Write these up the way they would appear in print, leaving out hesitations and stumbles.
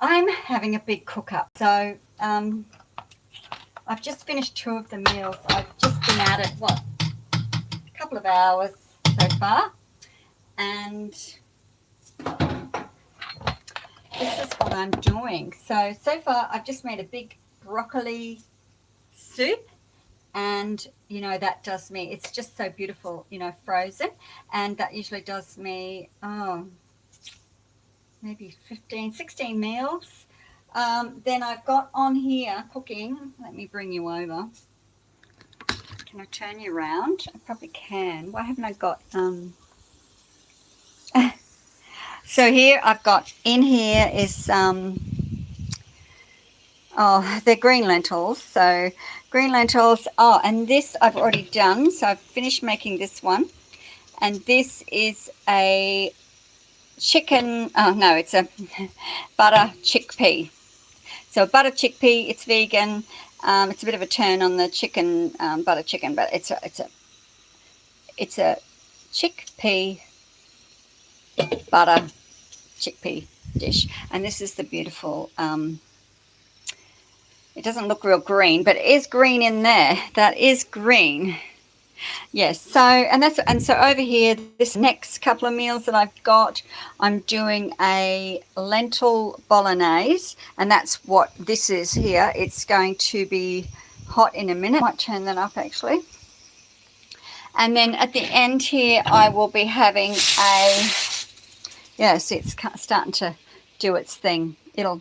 I'm having a big cook up. So I've just finished 2 of the meals. I've just been at it, what, a couple of hours so far. And this is what I'm doing. So far I've just made a big broccoli soup. And, you know, that does me, it's just so beautiful, you know, frozen. And that usually does me, maybe 15, 16 meals. Then I've got on here cooking. Let me bring you over. Can I turn you around? I probably can. Why haven't I got... So here I've got, in here is... they're green lentils. So green lentils. Oh, and this I've already done. So I've finished making this one. And this is a chicken... Oh, no, it's a butter chickpea. So butter chickpea, it's vegan. It's a bit of a turn on the chicken, butter chicken, but it's a chickpea butter chickpea dish. And this is the beautiful... it doesn't look real green, but it is green in there. That is green. Yes. So over here, this next couple of meals that I've got, I'm doing a lentil bolognese, and that's what this is here. It's going to be hot in a minute. I might turn that up actually. And then at the end here, I will be having a... Yeah, see, it's starting to do its thing. It'll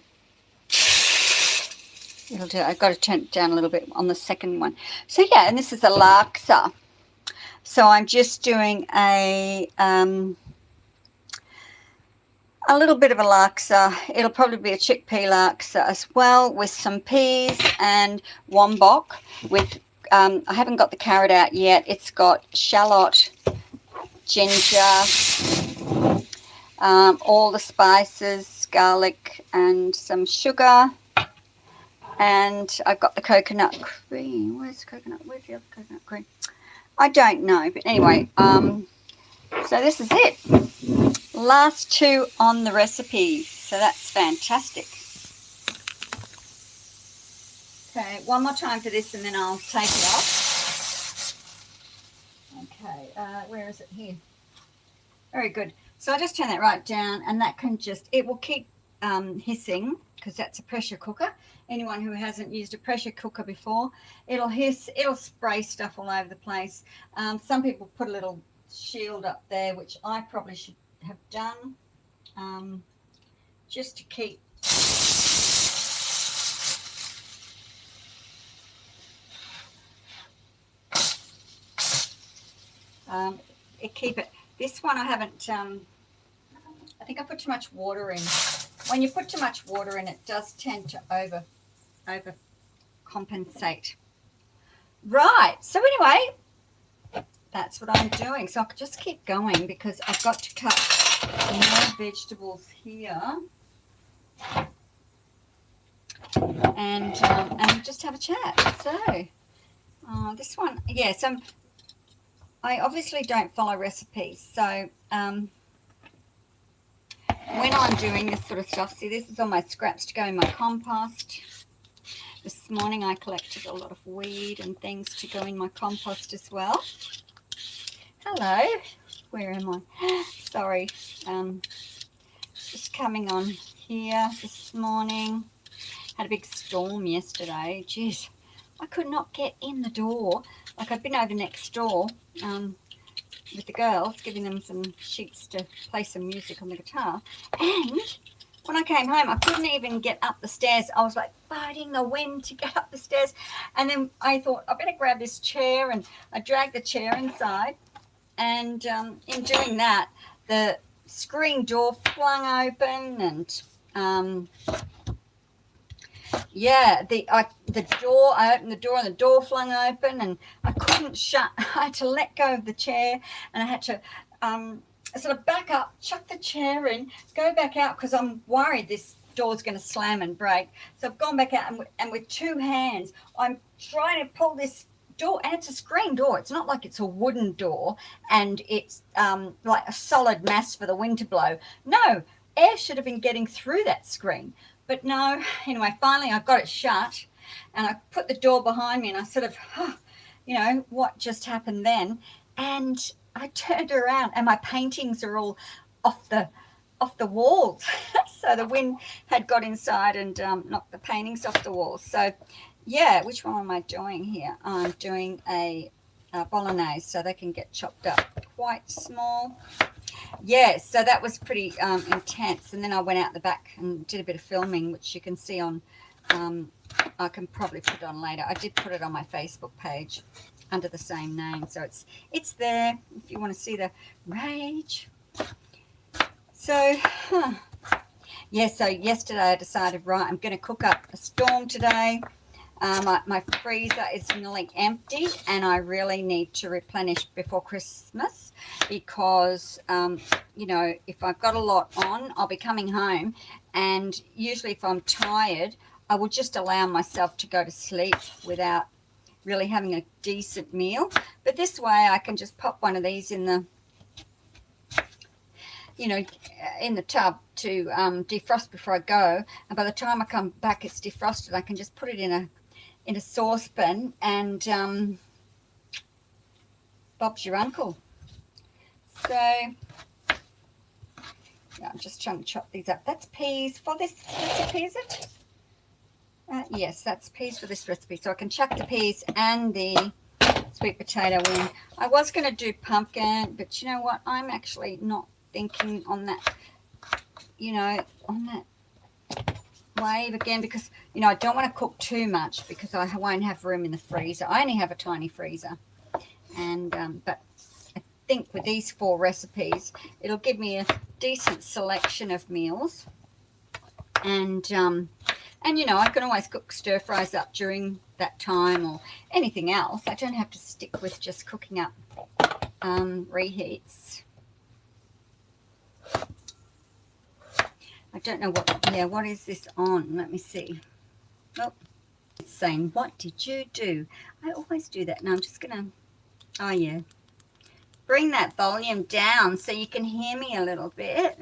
do. I've got to turn it down a little bit on the second one. So yeah, and this is a laksa. So I'm just doing a little bit of a laksa. It'll probably be a chickpea laksa as well, with some peas and wombok. With I haven't got the carrot out yet. It's got shallot, ginger, all the spices, garlic, and some sugar. And I've got the coconut cream. Where's the coconut? Where's the other coconut cream? I don't know. But anyway, so this is it. Last 2 on the recipe. So that's fantastic. Okay, one more time for this and then I'll take it off. Okay, where is it? Here. Very good. So I just turn that right down, and that can just... It will keep hissing, because that's a pressure cooker. Anyone who hasn't used a pressure cooker before, it'll hiss, it'll spray stuff all over the place. Some people put a little shield up there, which I probably should have done, just to keep... keep it. This one I haven't... I think I put too much water in. When you put too much water in, it does tend to over compensate. Right. So anyway, that's what I'm doing. So I'll just keep going because I've got to cut more vegetables here. And just have a chat. So this one, yes, I obviously don't follow recipes. So when I'm doing this sort of stuff, see, this is all my scraps to go in my compost. This morning I collected a lot of weed and things to go in my compost as well. Hello, where am I? Sorry, just coming on here this morning. Had a big storm yesterday. Jeez, I could not get in the door. Like, I'd been over next door with the girls, giving them some sheets to play some music on the guitar. And when I came home, I couldn't even get up the stairs. I was like fighting the wind to get up the stairs. And then I thought, I better grab this chair, and I dragged the chair inside. And in doing that, the screen door flung open, and yeah, the door, I opened the door and the door flung open, and I couldn't shut. I had to let go of the chair, and I had to sort of back up, chuck the chair in, go back out, because I'm worried this door's going to slam and break. So I've gone back out, and with 2 hands, I'm trying to pull this door, and it's a screen door. It's not like it's a wooden door and it's like a solid mass for the wind to blow. No, air should have been getting through that screen. But no, anyway, finally I got it shut and I put the door behind me and I sort of, you know, what just happened then? And I turned around and my paintings are all off the walls. So the wind had got inside and knocked the paintings off the walls. So yeah, which one am I doing here? I'm doing a bolognese, so they can get chopped up quite small. Yeah, so that was pretty intense. And then I went out the back and did a bit of filming, which you can see on, I can probably put it on later. I did put it on my Facebook page under the same name. So it's there if you want to see the rage. So, yeah, so yesterday I decided, right, I'm going to cook up a storm today. My freezer is nearly empty and I really need to replenish before Christmas because, you know, if I've got a lot on, I'll be coming home and usually if I'm tired, I will just allow myself to go to sleep without really having a decent meal. But this way I can just pop one of these in the, you know, in the tub to defrost before I go. And by the time I come back, it's defrosted. I can just put it in a saucepan and Bob's your uncle. So yeah, I'm just trying to chop these up. That's peas for this recipe, is it? Yes, that's peas for this recipe. So I can chuck the peas and the sweet potato in. I was going to do pumpkin, but you know what? I'm actually not thinking on that, you know, on that wave again because, you know, I don't want to cook too much because I won't have room in the freezer. I only have a tiny freezer. And, but I think with these 4 recipes, it'll give me a decent selection of meals. And you know, I can always cook stir fries up during that time or anything else. I don't have to stick with just cooking up reheats. I don't know what, yeah, what is this on? Let me see. Oh, it's saying, what did you do? I always do that. Now I'm just going to, oh yeah, bring that volume down so you can hear me a little bit.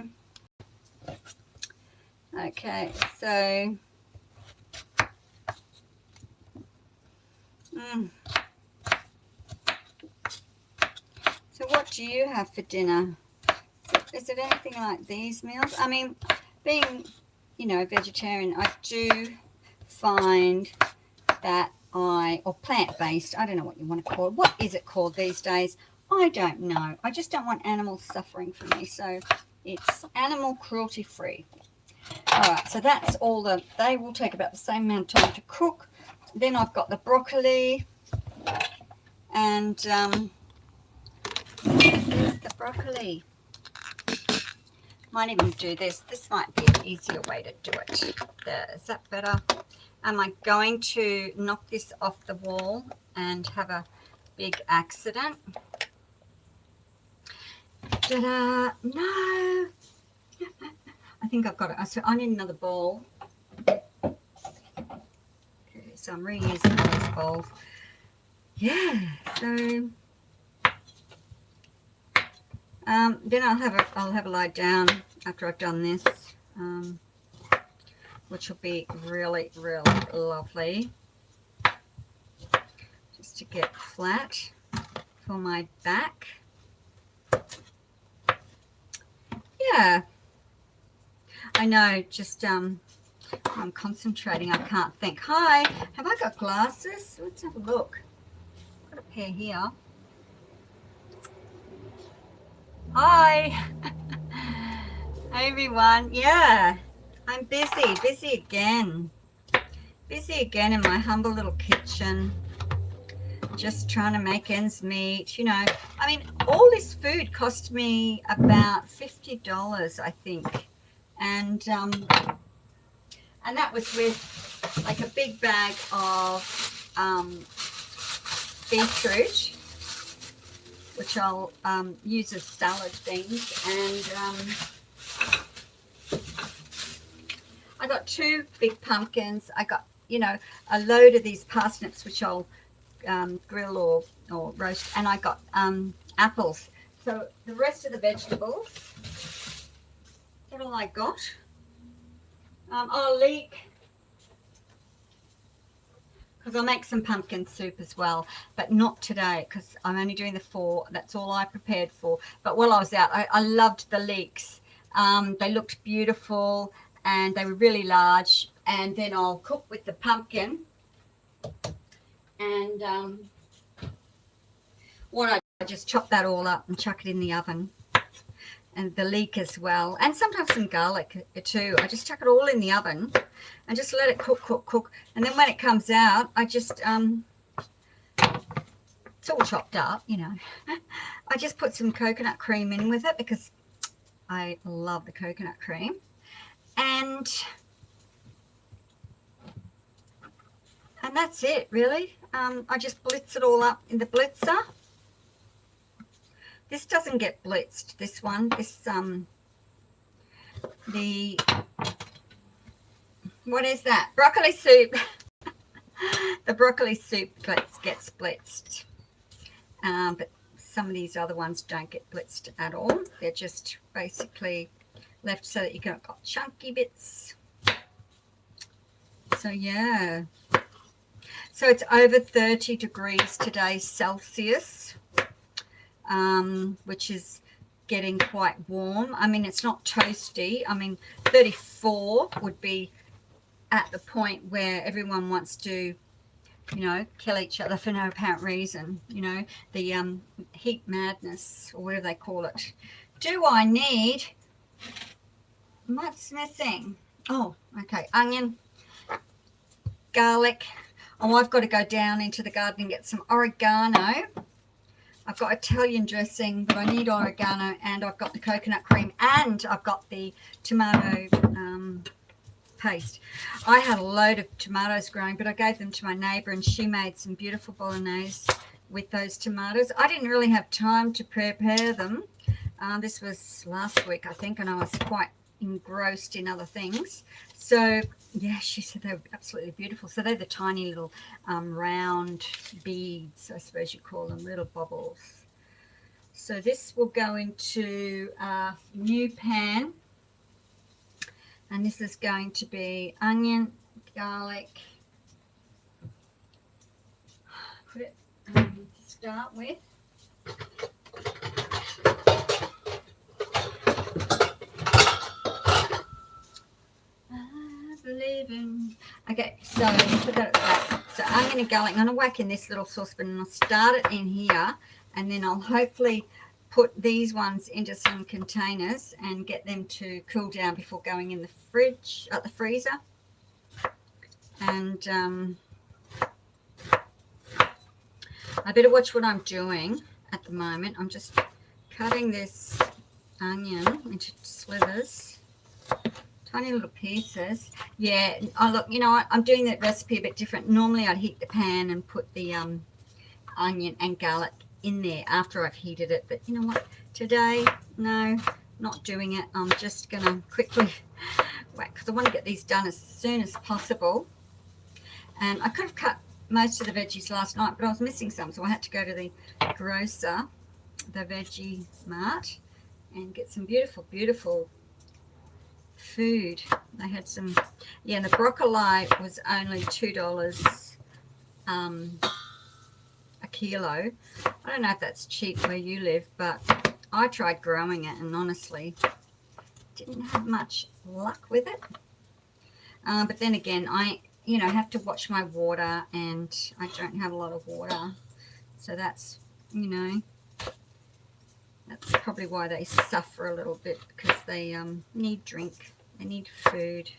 Okay, so, so what do you have for dinner? Is it anything like these meals? I mean, being, you know, vegetarian, I do find that or plant-based, I don't know what you want to call it. What is it called these days? I don't know. I just don't want animals suffering for me. So it's animal cruelty-free. All right, so that's all they will take about the same amount of time to cook. Then I've got the broccoli and there's the broccoli. Might even do this. This might be an easier way to do it. There, is that better? Am I going to knock this off the wall and have a big accident? Ta-da! No! I think I've got it. So I need another bowl. Okay, so I'm reusing these bowls. Yeah, so then I'll have a lie down after I've done this, which will be really, really lovely. Just to get flat for my back. Yeah, I know. Just I'm concentrating. I can't think. Hi, have I got glasses? Let's have a look. Got a pair here. Hi. Hey everyone. Yeah, I'm busy again in my humble little kitchen, just trying to make ends meet. You know, I mean, all this food cost me about $50, I think, and that was with like a big bag of beetroot, which I'll use as salad things, and I got 2 big pumpkins. I got, you know, a load of these parsnips, which I'll grill or roast, and I got apples. So the rest of the vegetables, that all I got? Leek. Because I'll make some pumpkin soup as well, but not today because I'm only doing the 4. That's all I prepared for. But while I was out, I loved the leeks. They looked beautiful and they were really large. And then I'll cook with the pumpkin. And what I just chop that all up and chuck it in the oven. And the leek as well, and sometimes some garlic too. I just chuck it all in the oven and just let it cook. And then when it comes out, I just it's all chopped up, you know. I just put some coconut cream in with it because I love the coconut cream. And that's it really. I just blitz it all up in the blitzer. This doesn't get blitzed, this one. What is that? Broccoli soup. The broccoli soup gets blitzed. But some of these other ones don't get blitzed at all. They're just basically left so that you got chunky bits. So, yeah. So, it's over 30 degrees today Celsius. Which is getting quite warm. I mean, it's not toasty. I mean, 34 would be at the point where everyone wants to, you know, kill each other for no apparent reason. You know, the heat madness or whatever they call it. Do I need... What's missing? Oh, okay. Onion, garlic. Oh, I've got to go down into the garden and get some oregano. I've got Italian dressing, but I need oregano, and I've got the coconut cream, and I've got the tomato paste. I had a load of tomatoes growing, but I gave them to my neighbour, and she made some beautiful bolognese with those tomatoes. I didn't really have time to prepare them. This was last week, I think, and I was quite engrossed in other things. So, yeah, she said they were absolutely beautiful. So they're the tiny little round beads, I suppose you call them, little bubbles. So this will go into a new pan. And this is going to be onion, garlic. Put it to start with. Okay, so put that at that. So onion and garlic. I'm going to whack in this little saucepan and I'll start it in here, and then I'll hopefully put these ones into some containers and get them to cool down before going in the fridge, the freezer. And I better watch what I'm doing at the moment. I'm just cutting this onion into slivers. Tiny little pieces. Yeah, oh look, you know what? I'm doing that recipe a bit different. Normally I'd heat the pan and put the onion and garlic in there after I've heated it. But you know what? Today, no, not doing it. I'm just going to quickly whack because I want to get these done as soon as possible. And I could have cut most of the veggies last night, but I was missing some. So I had to go to the grocer, the Veggie Mart, and get some beautiful, beautiful food. They had some, yeah, and the broccoli was only $2 a kilo. I don't know if that's cheap where you live, but I tried growing it and honestly didn't have much luck with it. But then again, I have to watch my water, and I don't have a lot of water, so that's that's probably why they suffer a little bit, because they need drink, they need food.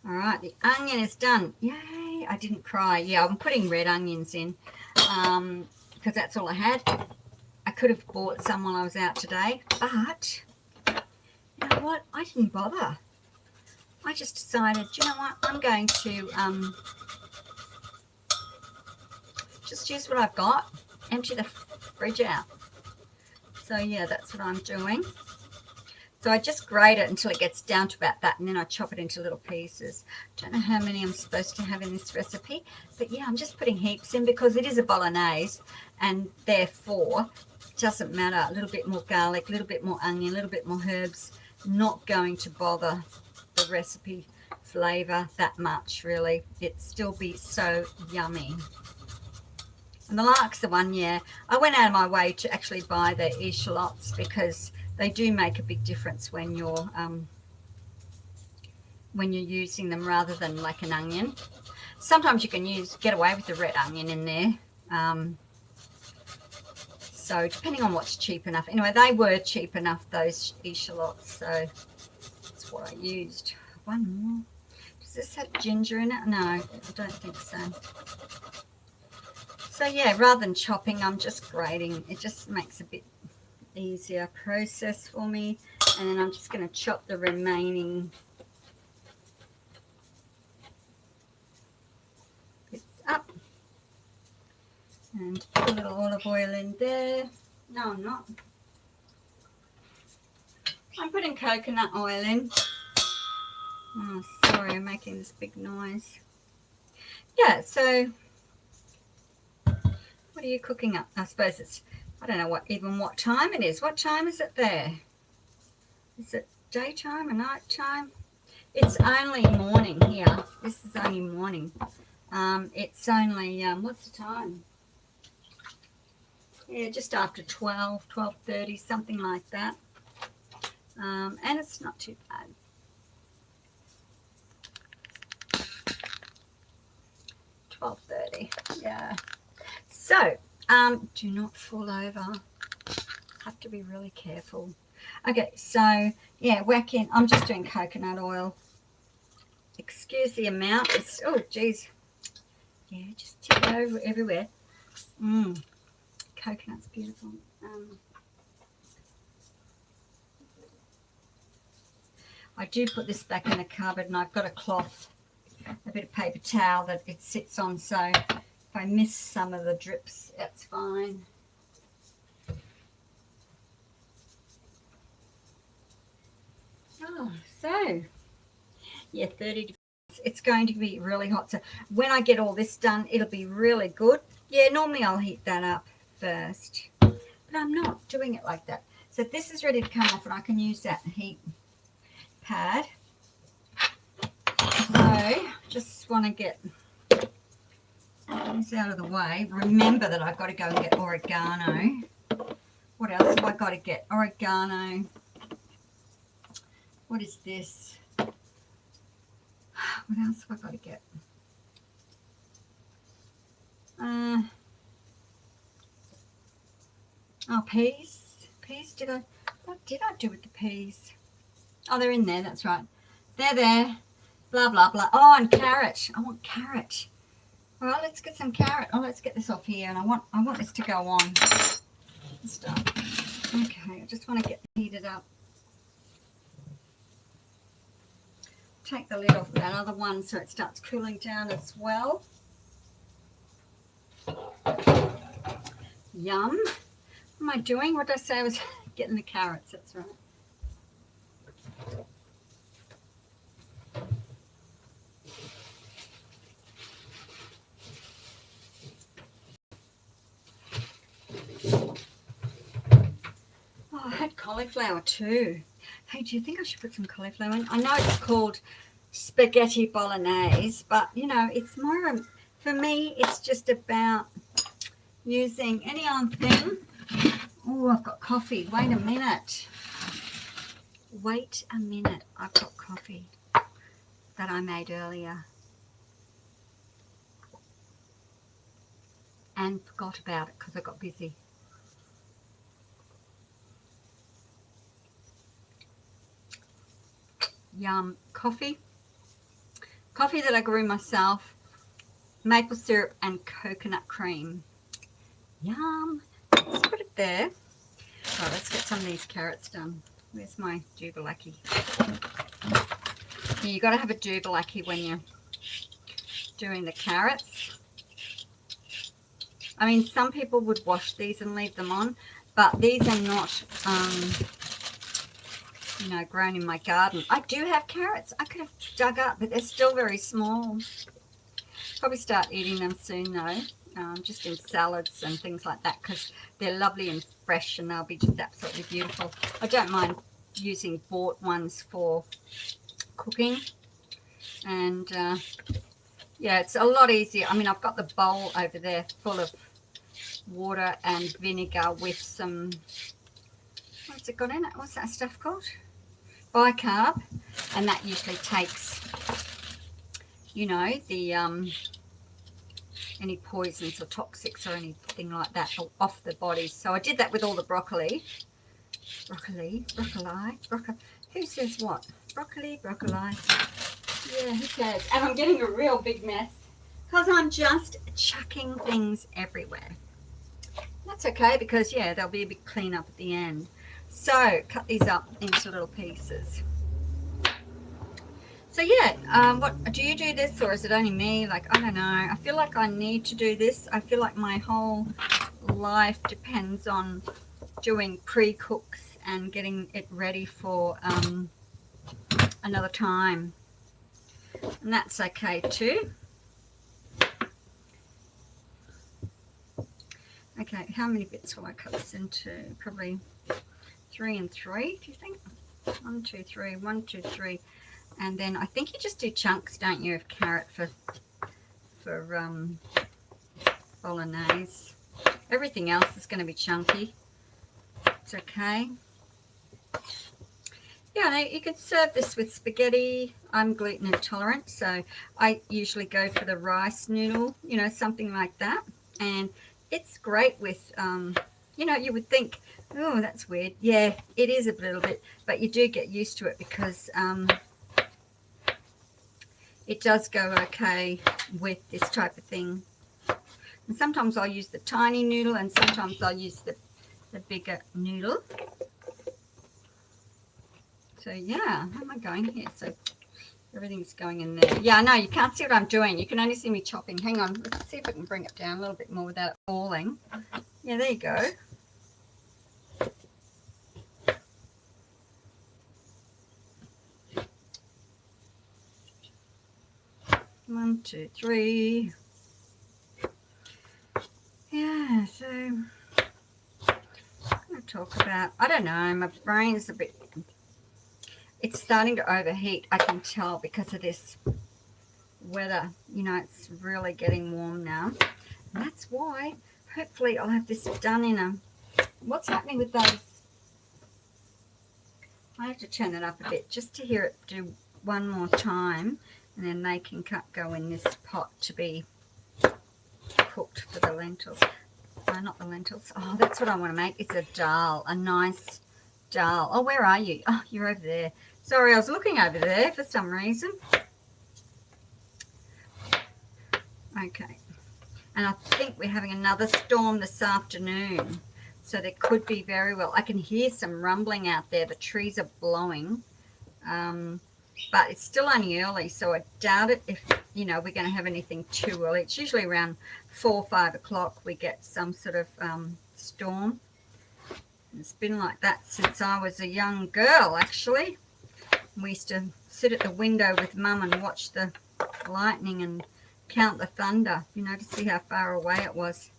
All right, the onion is done. Yay, I didn't cry. Yeah, I'm putting red onions in because that's all I had. I could have bought some while I was out today, but you know what? I didn't bother. I just decided, you know what? I'm going to just use what I've got, empty the fridge out. So, yeah, that's what I'm doing. So I just grate it until it gets down to about that, and then I chop it into little pieces. Don't know how many I'm supposed to have in this recipe, but yeah, I'm just putting heaps in because it is a bolognese, and therefore Doesn't matter. A little bit more garlic, a little bit more onion, a little bit more herbs. Not going to bother the recipe flavor that much, really. It'd still be so yummy. And the Laksa one, yeah, I went out of my way to actually buy the eschalots because they do make a big difference when you're using them rather than like an onion. Sometimes you can get away with the red onion in there. So depending on what's cheap enough. Anyway, they were cheap enough, those eschalots, so that's what I used. One more. Does this have ginger in it? No, I don't think so. So yeah, rather than chopping, I'm just grating. It just makes a bit easier process for me. And then I'm just going to chop the remaining bits up. And put a little olive oil in there. No, I'm not. I'm putting coconut oil in. Oh, sorry, I'm making this big noise. Yeah, so what are you cooking up? I suppose it's, I don't know what time it is. What time is it there? Is it daytime or night time? It's only morning here. This is only morning. It's only, what's the time? Yeah, just after 12, 12:30, something like that. And it's not too bad. Yeah. So, do not fall over. Have to be really careful. Okay, so yeah, whack in. I'm just doing coconut oil. Excuse the amount. It's, oh, geez. Yeah, just tip it over everywhere. Coconut's beautiful. I do put this back in the cupboard, and I've got a cloth, a bit of paper towel that it sits on, so if I miss some of the drips, that's fine. Oh, so yeah, 30 degrees. It's going to be really hot. So when I get all this done, it'll be really good. Yeah, normally I'll heat that up first, but I'm not doing it like that. So this is ready to come off, and I can use that heat pad. So just want to get this out of the way. Remember that I've got to go and get oregano. What else have I got to get? Oregano. What is this? What else have I got to get? Oh, peas. Peas, what did I do with the peas? Oh, they're in there, that's right. They're there. Blah, blah, blah. Oh, and carrot. I want carrot. All right, let's get some carrot. Oh, let's get this off here, and I want this to go on. Stuff. Okay, I just want to get heated up. Take the lid off that other one so it starts cooling down as well. Yum. What am I doing? What did I say? I was getting the carrots, that's right. Oh, I had cauliflower too. Hey, do you think I should put some cauliflower in? I know it's called spaghetti bolognese, but you know, it's more, for me, it's just about using any old thing. Oh, I've got coffee. Wait a minute. Wait a minute. I've got coffee that I made earlier and forgot about it because I got busy. Yum. Coffee that I grew myself, maple syrup and coconut cream. Yum. Let's put it there. All right, let's get some of these carrots done. Where's my doobalaki? Yeah, you got to have a doobalaki when you're doing the carrots. I mean, some people would wash these and leave them on, but these are not you know, grown in my garden. I do have carrots. I could have dug up, but they're still very small. Probably start eating them soon though. just in salads and things like that, because they're lovely and fresh and they'll be just absolutely beautiful. I don't mind using bought ones for cooking, and yeah, it's a lot easier. I mean, I've got the bowl over there full of water and vinegar with some, what's it got in it? What's that stuff called? Bicarb, and that usually takes, you know, the any poisons or toxics or anything like that off the body. So I did that with all the broccoli. Broccoli. Who says what? Broccoli. Yeah, who cares? And I'm getting a real big mess because I'm just chucking things everywhere. That's okay, because yeah, there'll be a big cleanup at the end. So cut these up into little pieces. So yeah, what do you do this, or is it only me? Like, I don't know. I feel like I need to do this. I feel like my whole life depends on doing pre-cooks and getting it ready for another time. And that's okay too. Okay, how many bits will I cut this into? Probably 3 and 3, do you think? 1, 2, 3, 1, 2, 3. And then I think you just do chunks, don't you, of carrot for bolognese. Everything else is going to be chunky. It's okay. Yeah, now you could serve this with spaghetti. I'm gluten intolerant, so I usually go for the rice noodle, you know, something like that. And it's great with, you know, you would think, oh, that's weird. Yeah, it is a little bit, but you do get used to it because it does go okay with this type of thing. And sometimes I'll use the tiny noodle, and sometimes I'll use the bigger noodle. So yeah, how am I going here? So everything's going in there. Yeah, I know, you can't see what I'm doing. You can only see me chopping. Hang on, let's see if I can bring it down a little bit more without it falling. Yeah, there you go. 1, 2, 3. Yeah, so I'm going to talk about, I don't know, my brain's a bit, it's starting to overheat, I can tell, because of this weather. You know, it's really getting warm now. And that's why, hopefully, I'll have this done in a, what's happening with those? I have to turn it up a bit just to hear it do one more time, and then they can go in this pot to be cooked for the lentils. Not the lentils. Oh, that's what I want to make. It's a dal, a nice dal. Oh, where are you? Oh, you're over there. Sorry, I was looking over there for some reason. Okay. And I think we're having another storm this afternoon. So there could be very well, I can hear some rumbling out there. The trees are blowing. But it's still only early, so I doubt it if, you know, we're going to have anything too early. It's usually around 4, 5 o'clock we get some sort of storm. It's been like that since I was a young girl, actually. We used to sit at the window with Mum and watch the lightning and count the thunder, you know, to see how far away it was.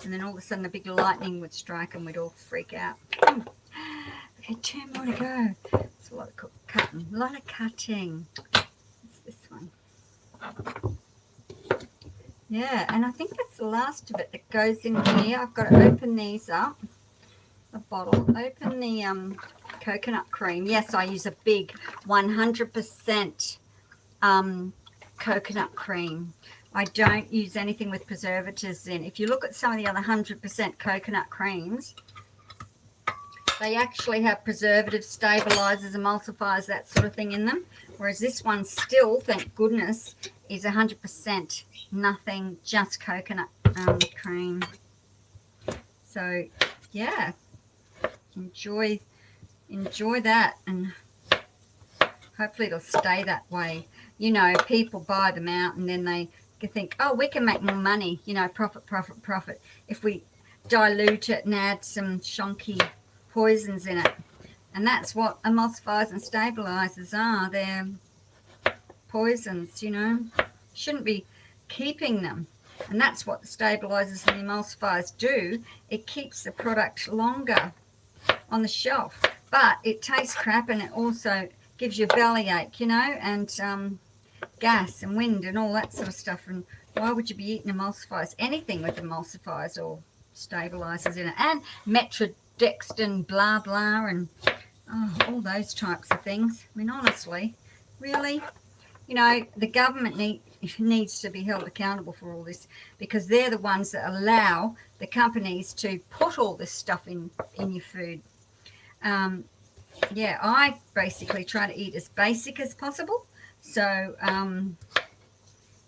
And then all of a sudden a big lightning would strike and we'd all freak out. Okay, 2 more to go. It's a lot of cutting. A lot of cutting. What's this one? Yeah, and I think that's the last of it that goes in here. I've got to open these up. The bottle. Open the coconut cream. Yes, I use a big 100% coconut cream. I don't use anything with preservatives in. If you look at some of the other 100% coconut creams, they actually have preservatives, stabilizers, emulsifiers, that sort of thing in them. Whereas this one still, thank goodness, is 100% nothing, just coconut cream. So, yeah, enjoy that, and hopefully it'll stay that way. You know, people buy them out and then they think, oh, we can make more money, you know, profit, profit, profit, if we dilute it and add some shonky poisons in it. And that's what emulsifiers and stabilizers are. They're poisons, you know. Shouldn't be keeping them. And that's what the stabilizers and the emulsifiers do. It keeps the product longer on the shelf, but it tastes crap, and it also gives you a bellyache, you know, and gas and wind and all that sort of stuff. And why would you be eating emulsifiers? Anything with emulsifiers or stabilizers in it, and metrodextin, blah blah, and all those types of things. I mean, honestly, really, you know, the government needs to be held accountable for all this, because they're the ones that allow the companies to put all this stuff in your food. Yeah, I basically try to eat as basic as possible. So,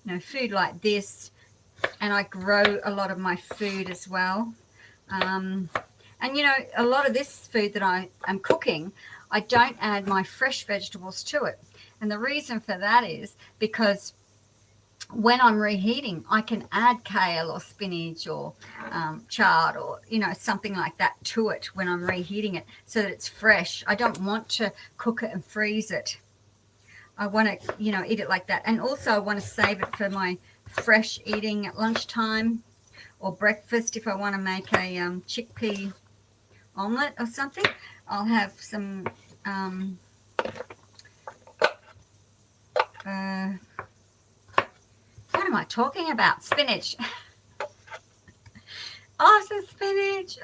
you know, food like this, and I grow a lot of my food as well. And, you know, a lot of this food that I am cooking, I don't add my fresh vegetables to it. And the reason for that is because when I'm reheating, I can add kale or spinach or chard or, you know, something like that to it when I'm reheating it so that it's fresh. I don't want to cook it and freeze it. I want to, you know, eat it like that. And also I want to save it for my fresh eating at lunchtime or breakfast. If I want to make a chickpea omelette or something, I'll have some what am I talking about? Spinach. Some spinach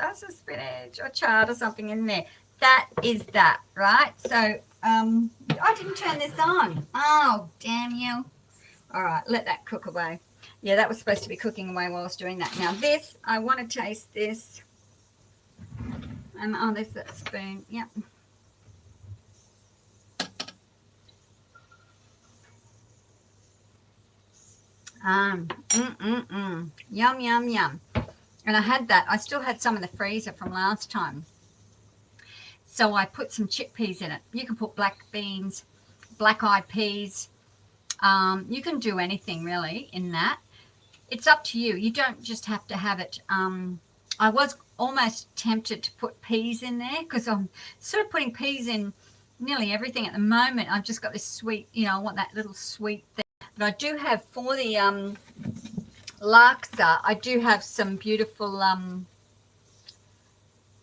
or chard or something in there. That is that, right? So I didn't turn this on. Oh, damn you. All right, let that cook away. Yeah, that was supposed to be cooking away while I was doing that. Now this, I want to taste this. Oh, there's that spoon. Yep. Yum, yum, yum. And I had that. I still had some in the freezer from last time. So I put some chickpeas in it. You can put black beans, black-eyed peas. You can do anything really in that. It's up to you. You don't just have to have it. I was almost tempted to put peas in there because I'm sort of putting peas in nearly everything at the moment. I've just got this sweet, you know, I want that little sweet thing. But I do have, for the Laksa, I do have some beautiful,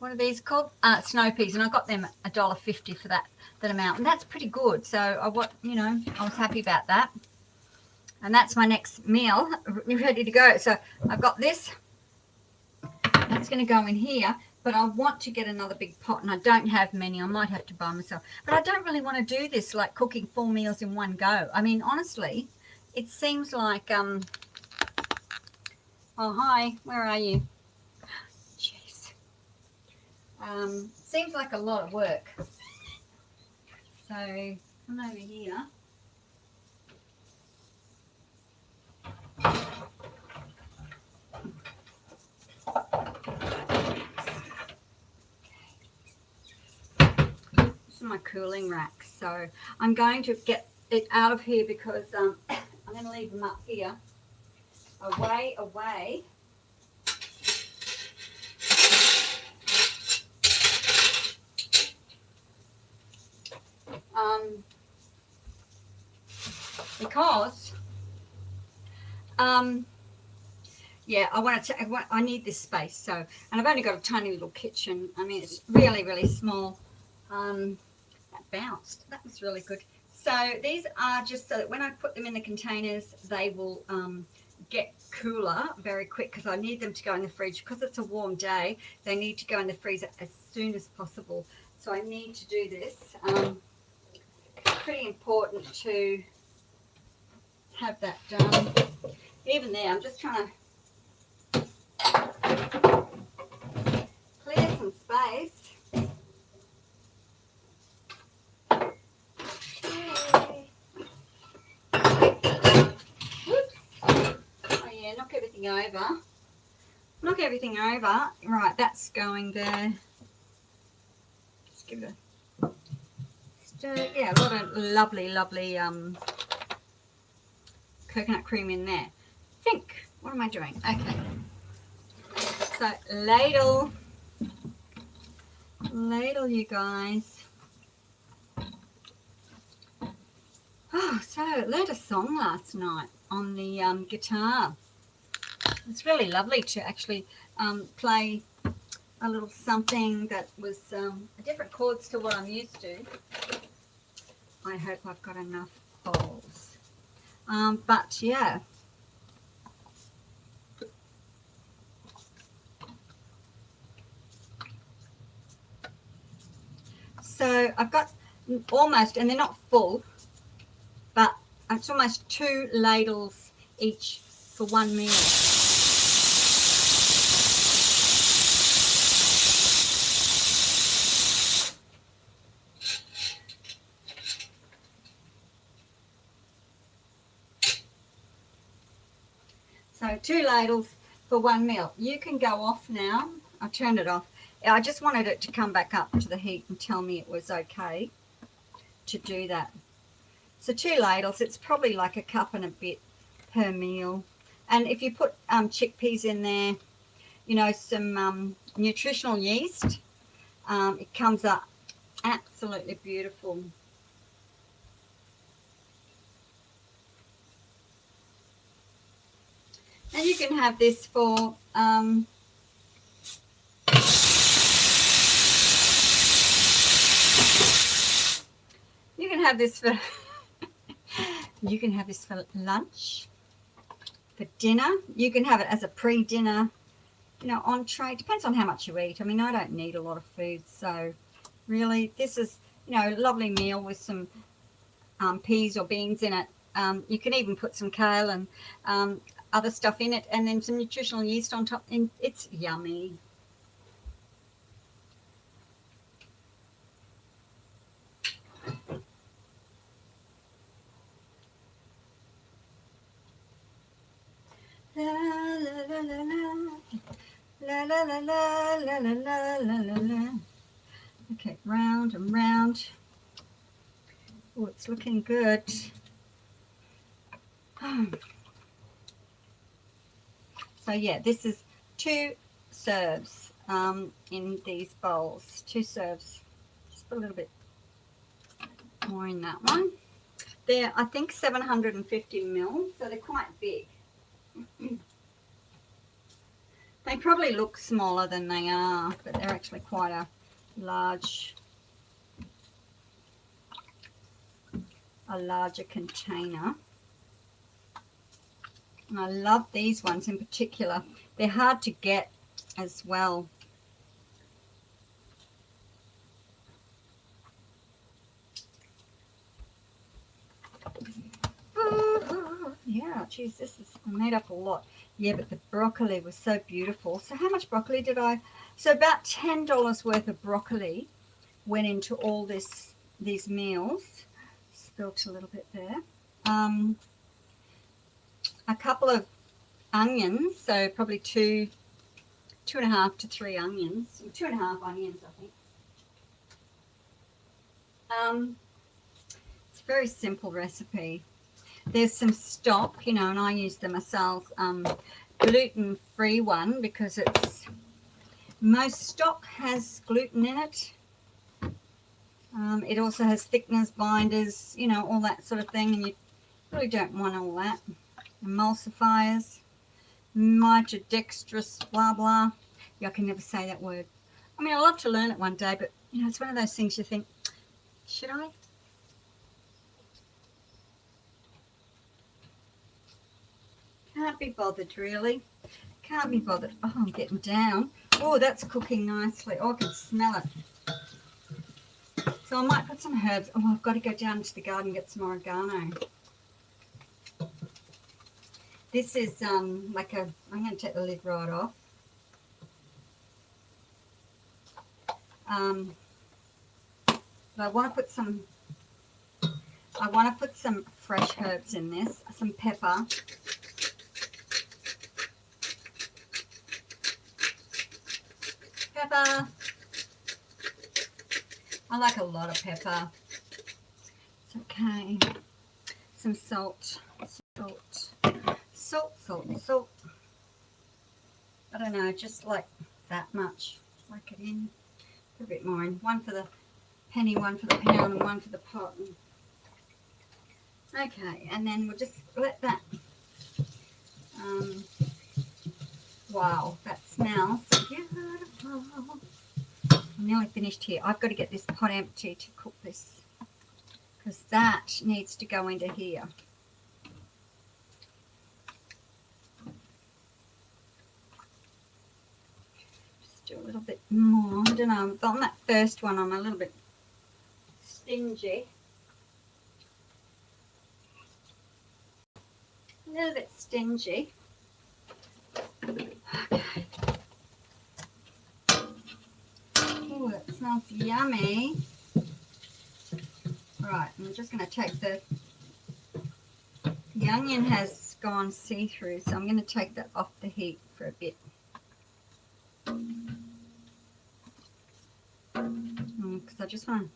what are these called? Snow peas, and I got them $1.50 for that amount, and that's pretty good. So I was happy about that. And that's my next meal, ready to go. So I've got this. That's going to go in here, but I want to get another big pot, and I don't have many. I might have to buy myself. But I don't really want to do this, like cooking 4 meals in one go. I mean, honestly, it seems like, oh, hi, where are you? Jeez. Seems like a lot of work. So come over here. This is my cooling rack. So I'm going to get it out of here because I'm going to leave them up here, away. Because yeah, I need this space. So, and I've only got a tiny little kitchen. I mean, it's really, really small. That bounced. That was really good. So these are just so that when I put them in the containers, they will get cooler very quick, because I need them to go in the fridge. Because it's a warm day, they need to go in the freezer as soon as possible. So I need to do this. It's pretty important to have that done. Even there, I'm just trying to clear some space. Knock everything over. Right, that's going there. Just give it a stir. Yeah, a lot of lovely coconut cream in there. What am I doing? Okay. So ladle, you guys. Oh, so I learned a song last night on the guitar. It's really lovely to actually play a little something that was different chords to what I'm used to. I hope I've got enough bowls. But yeah. So I've got almost, and they're not full, but it's almost 2 ladles each for one meal. So 2 ladles for one meal. You can go off now. I turned it off. I just wanted it to come back up to the heat and tell me it was okay to do that. So 2 ladles, it's probably like a cup and a bit per meal. And if you put chickpeas in there, you know, some nutritional yeast, it comes up absolutely beautiful. And you can have this for you can have this for you can have this for lunch, for dinner. You can have it as a pre-dinner, you know, entree. Depends on how much you eat. I mean, I don't need a lot of food, so really this is, you know, a lovely meal with some peas or beans in it. You can even put some kale and other stuff in it, and then some nutritional yeast on top, and it's yummy. La la la la la la la la la la la la la. Okay, round and round. Oh, it's looking good. So yeah, this is 2 serves in these bowls. 2 serves. Just put a little bit more in that one. They're, I think, 750 mil, so they're quite big. They probably look smaller than they are, but they're actually quite a larger container. And I love these ones in particular. They're hard to get as well. Yeah, geez, I made up a lot. Yeah, but the broccoli was so beautiful. So how much broccoli did I? So about $10 worth of broccoli went into all these meals. Spilt a little bit there. A couple of onions, so probably 2.5 to 3 onions. 2.5 onions, I think. It's a very simple recipe. There's some stock, you know, and I use the myself, gluten-free one, because most stock has gluten in it. It also has thickeners, binders, you know, all that sort of thing, and you really don't want all that. Emulsifiers, maltodextrous, blah, blah. Yeah, I can never say that word. I mean, I'd love to learn it one day, but, you know, it's one of those things you think, should I? Can't be bothered, really. Can't be bothered. Oh, I'm getting down. Oh, that's cooking nicely. Oh, I can smell it. So I might put some herbs. Oh, I've got to go down to the garden and get some oregano. This is like I'm going to take the lid right off. But I want to put some fresh herbs in this. Some pepper. Pepper. I like a lot of pepper. It's okay. Some salt. Salt. I don't know, just like that much. Like it in. Put a bit more in. One for the penny, one for the pound, and one for the pot. Okay, and then we'll just let that Wow, that smells beautiful. I'm nearly finished here. I've got to get this pot empty to cook this because that needs to go into here. Just do a little bit more. I don't know, on that first one I'm a little bit stingy. A little bit stingy. Okay. Oh, that smells yummy. Right, I'm just going to take the onion has gone see-through, so I'm going to take that off the heat for a bit. Because I just want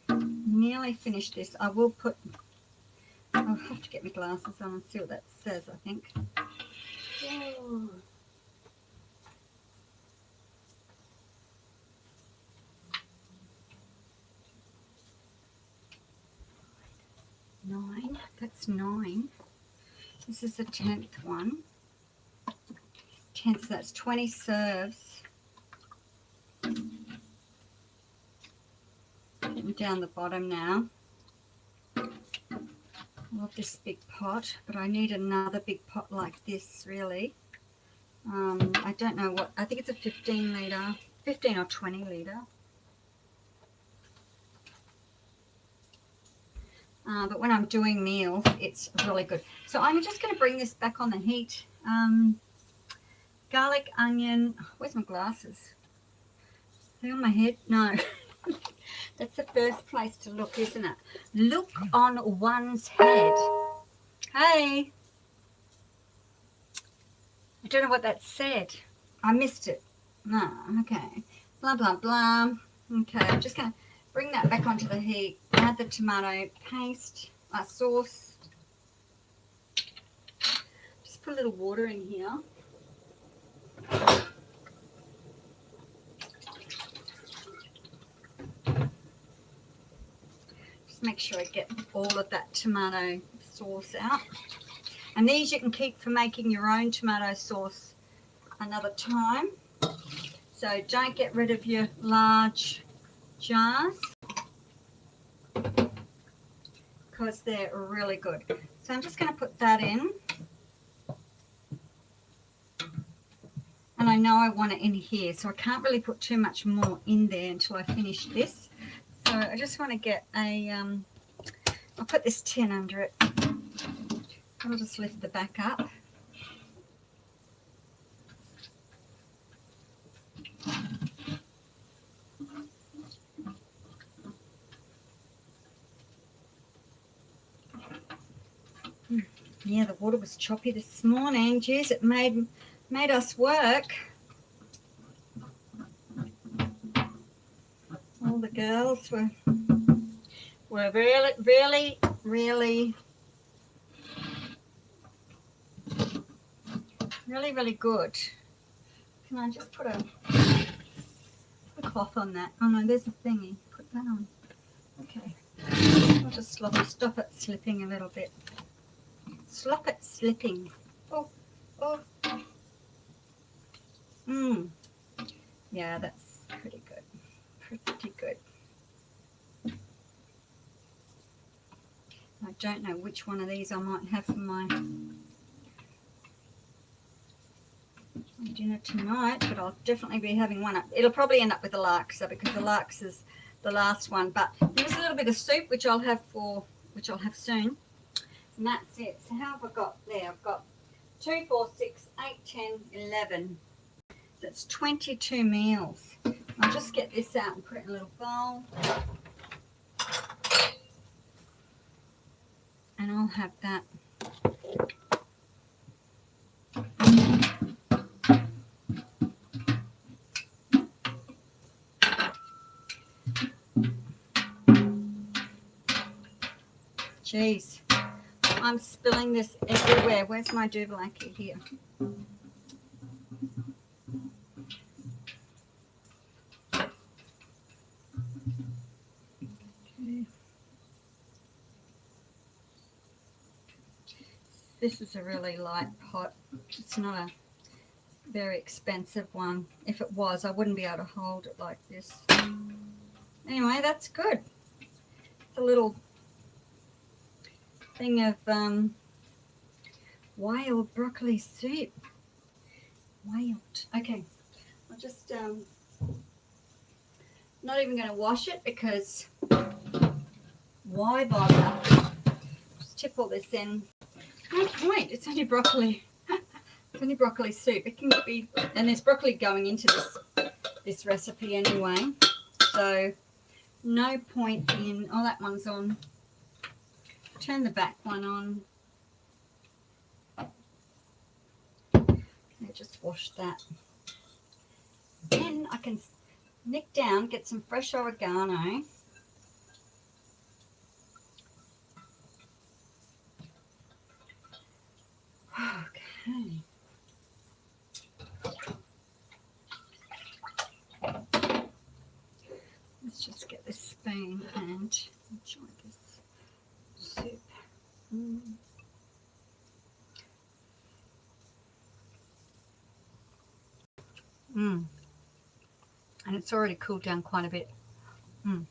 to nearly finish this. I will put, I'll have to get my glasses on and see what that says, I think. Whoa. Nine, that's 9. This is the 10th one. 10th, so that's 20 serves. Getting down the bottom now. I love this big pot, but I need another big pot like this, really. I don't know what, I think it's a 15 litre, 15 or 20 litre. But when I'm doing meals, it's really good. So I'm just going to bring this back on the heat. Garlic, onion, where's my glasses? Are they on my head? No. That's the first place to look, isn't it? Look on one's head. Hey. I don't know what that said. I missed it. No, okay. Blah, blah, blah. Okay, I'm just going to bring that back onto the heat. Add the tomato paste, sauce. Just put a little water in here. Just make sure I get all of that tomato sauce out. And these you can keep for making your own tomato sauce another time. So don't get rid of your large jars because they're really good. So I'm just going to put that in. And I know I want it in here, so I can't really put too much more in there until I finish this. So I just want to get a, I'll put this tin under it. I'll just lift the back up. Yeah, the water was choppy this morning. Geez, it made us work. All the girls were really good. Can I just put a cloth on that? Oh no, there's a thingy. Put that on. Okay. I'll just stop it slipping a little bit. Slop it slipping. Oh. Yeah, that's pretty good. Pretty good. I don't know which one of these I might have for my dinner tonight, but I'll definitely be having one up. It'll probably end up with the Laksa because the Laksa's the last one. But there's a little bit of soup which I'll have soon. And that's it. So how have I got there? I've got 2, 4, 6, 8, 10, 11. That's 22 meals. I'll just get this out and put it in a little bowl. And I'll have that. Jeez, I'm spilling this everywhere. Where's my doobelackie here? This is a really light pot. It's not very expensive one. If it was, I wouldn't be able to hold it like this. Anyway, that's good. It's a little thing of wild broccoli soup. Wild. Okay, I'll just not even going to wash it because why bother? Just tip all this in. No point. It's only broccoli. It's only broccoli soup. It can be, and there's broccoli going into this recipe anyway. So no point in. Oh, that one's on. Turn the back one on. Okay, just wash that. Then I can nick down, get some fresh oregano. Okay. Let's just get this spoon and enjoy this soup. And it's already cooled down quite a bit. All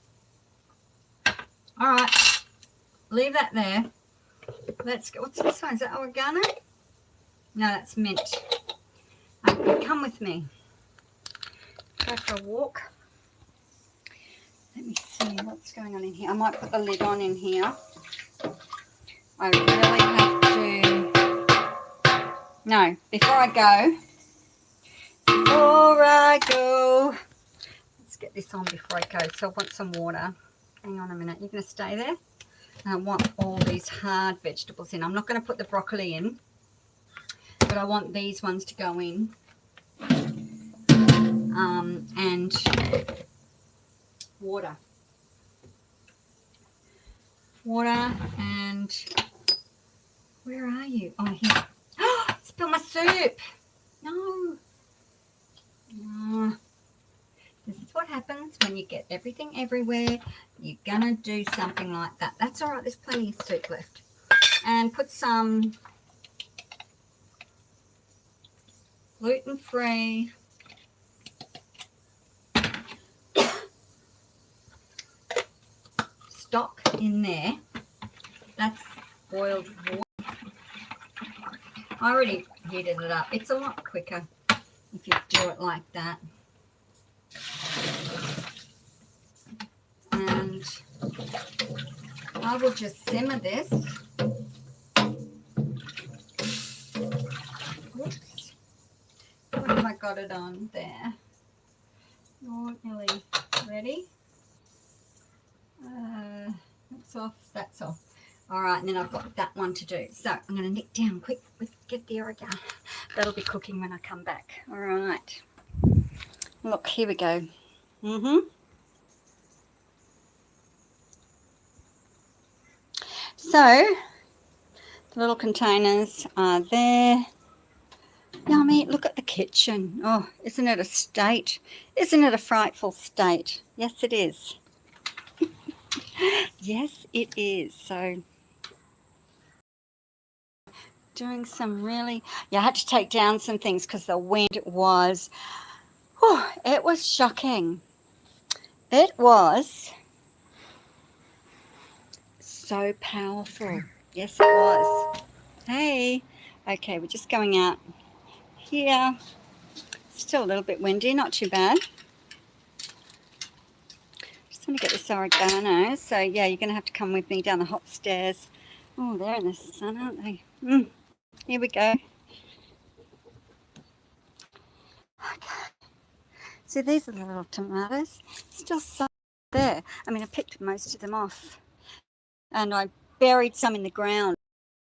right, leave that there. Let's go. What's this one? Is that oregano? No, that's mint. Okay, come with me. Go for a walk. Let me see what's going on in here. I might put the lid on in here. I really have to. No, before I go. Let's get this on before I go. So I want some water. Hang on a minute. You're going to stay there? And I want all these hard vegetables in. I'm not going to put the broccoli in, but I want these ones to go in. And water. Water and where are you? Oh, here. Oh, spill my soup. No. This is what happens when you get everything everywhere. You're gonna do something like that. That's all right. There's plenty of soup left. And put some gluten-free stock in there. That's boiled water. I already heated it up. It's a lot quicker if you do it like that. And I will just simmer this. Oops. What have I got it on there? Not really ready. That's off. That's off. All right, and then I've got that one to do. So I'm going to nick down quick. Get the oregano. That'll be cooking when I come back. All right. Look, here we go. So the little containers are there. Yummy. Look at the kitchen. Oh, isn't it a state? Isn't it a frightful state? Yes, it is. Yes, it is. So doing some really, I had to take down some things because the wind was, it was shocking. It was so powerful. Yes, it was. Hey, okay, we're just going out here. Still a little bit windy, not too bad. Just want to get this oregano. So yeah, you're going to have to come with me down the hot stairs. Oh, they're in the sun, aren't they? Here we go. Okay. See, these are the little tomatoes. Still some there. I mean, I picked most of them off. And I buried some in the ground.